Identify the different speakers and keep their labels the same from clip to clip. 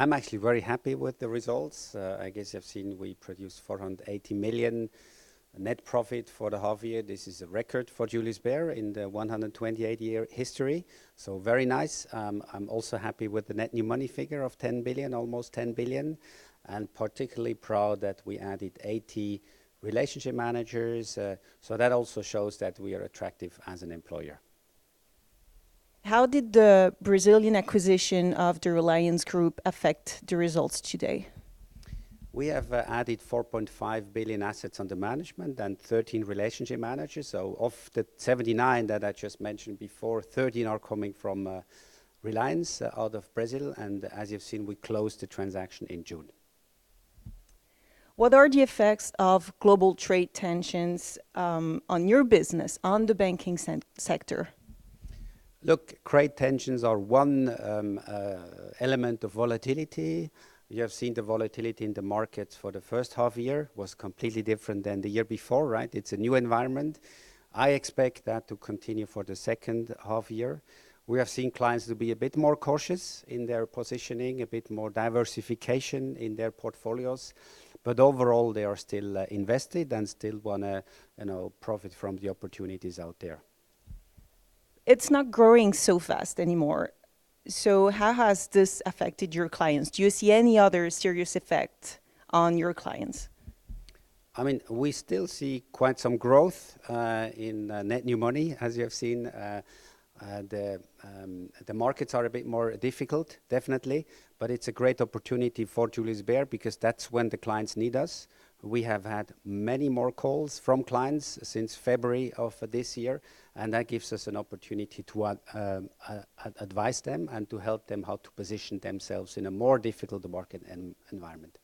Speaker 1: I'm actually very happy with the results. I guess you've seen we produced 480 million net profit for the half year. This is a record for Julius Baer in the 128-year history. So very nice. I'm also happy with the net new money figure of 10 billion, almost 10 billion, and particularly proud that we added 80 relationship managers. So that also shows that we are attractive as an employer.
Speaker 2: How did the Brazilian acquisition of the Reliance Group affect the results today?
Speaker 1: We have added 4.5 billion assets under management and 13 relationship managers. So of the 79 that I just mentioned before, 13 are coming from Reliance out of Brazil. And as you've seen, we closed the transaction in June.
Speaker 2: What are the effects of global trade tensions on your business, on the banking sector?
Speaker 1: Look, trade tensions are one element of volatility. You have seen the volatility in the markets for the first half year was completely different than the year before, right? It's a new environment. I expect that to continue for the second half year. We have seen clients to be a bit more cautious in their positioning, a bit more diversification in their portfolios. But overall, they are still invested and still want to profit from the opportunities out there.
Speaker 2: It's not growing so fast anymore. So how has this affected your clients? Do you see any other serious effect on your clients?
Speaker 1: I mean, we still see quite some growth in net new money, as you have seen. The markets are a bit more difficult, definitely, but it's a great opportunity for Julius Baer because that's when the clients need us. We have had many more calls from clients since February of this year, and that gives us an opportunity to advise them and to help them how to position themselves in a more difficult market environment.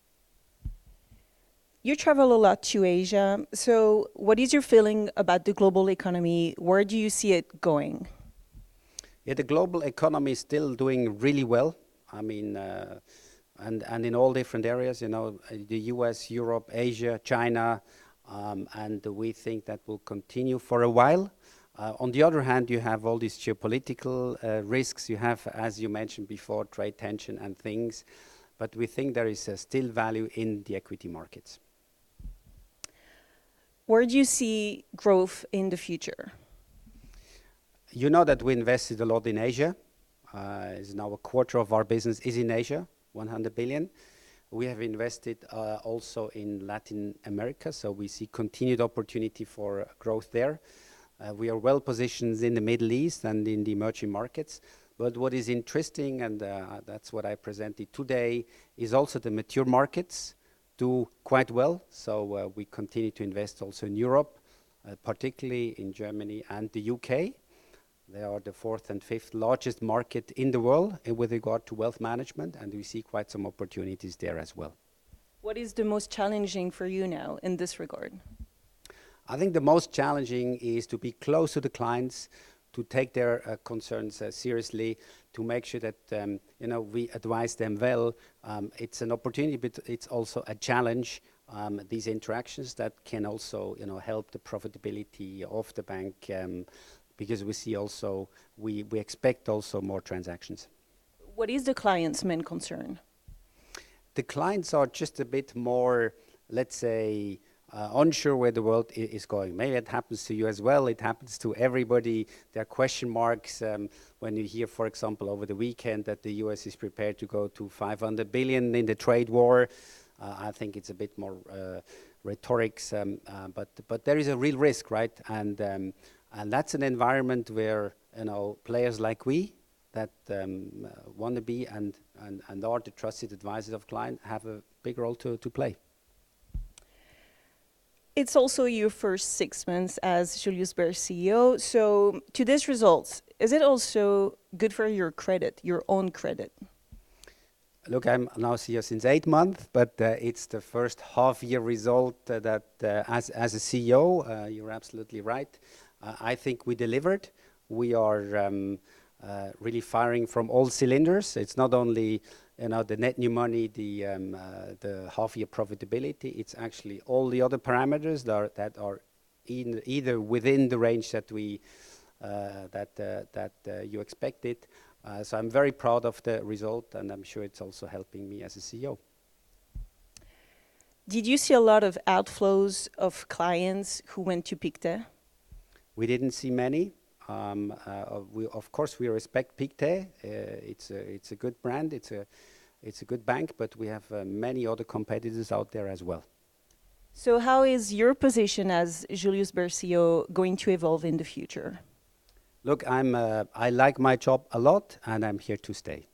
Speaker 2: You travel a lot to Asia, so what is your feeling about the global economy? Where do you see it going?
Speaker 1: Yeah, the global economy is still doing really well. I mean, and in all different areas, the US, Europe, Asia, China, and we think that will continue for a while. On the other hand, you have all these geopolitical risks. You have, as you mentioned before, trade tension and things, but we think there is still value in the equity markets.
Speaker 2: Where do you see growth in the future?
Speaker 1: You know that we invested a lot in Asia. It's now a quarter of our business is in Asia. 100 billion. We have invested also in Latin America, so we see continued opportunity for growth there. We are well positioned in the Middle East and in the emerging markets. But what is interesting, and that's what I presented today, is also the mature markets do quite well. So we continue to invest also in Europe, particularly in Germany and the UK. They are the fourth and fifth largest market in the world with regard to wealth management, and we see quite some opportunities there as well.
Speaker 2: What is the most challenging for you now in this regard?
Speaker 1: I think the most challenging is to be close to the clients, to take their concerns seriously, to make sure that we advise them well. It's an opportunity, but it's also a challenge. These interactions that can also help the profitability of the bank. Because we see also, we expect also more transactions.
Speaker 2: What is the client's main concern?
Speaker 1: The clients are just a bit more, let's say, unsure where the world is going. Maybe it happens to you as well. It happens to everybody. There are question marks when you hear, for example, over the weekend that the US is prepared to go to 500 billion in the trade war. I think it's a bit more rhetorics, but there is a real risk, right? And that's an environment where players like we that want to be and are the trusted advisors of clients have a big role to play.
Speaker 2: It's also your first 6 months as Julius Baer CEO. So to these results, is it also good for your credit, your own credit?
Speaker 1: Look, I'm now CEO since 8 months, but it's the first half-year result that as a CEO, you're absolutely right. I think we delivered. We are really firing from all cylinders. It's not only the net new money, the half-year profitability. It's actually all the other parameters that are either within the range that you expected, So I'm very proud of the result, and I'm sure it's also helping me as a CEO.
Speaker 2: Did you see a lot of outflows of clients who went to Pictet?
Speaker 1: We didn't see many. Of course, we respect Pictet. It's a good brand. It's a good bank, but we have many other competitors out there as well.
Speaker 2: So how is your position as Julius Baer CEO going to evolve in the future?
Speaker 1: Look, I like my job a lot, and I'm here to stay.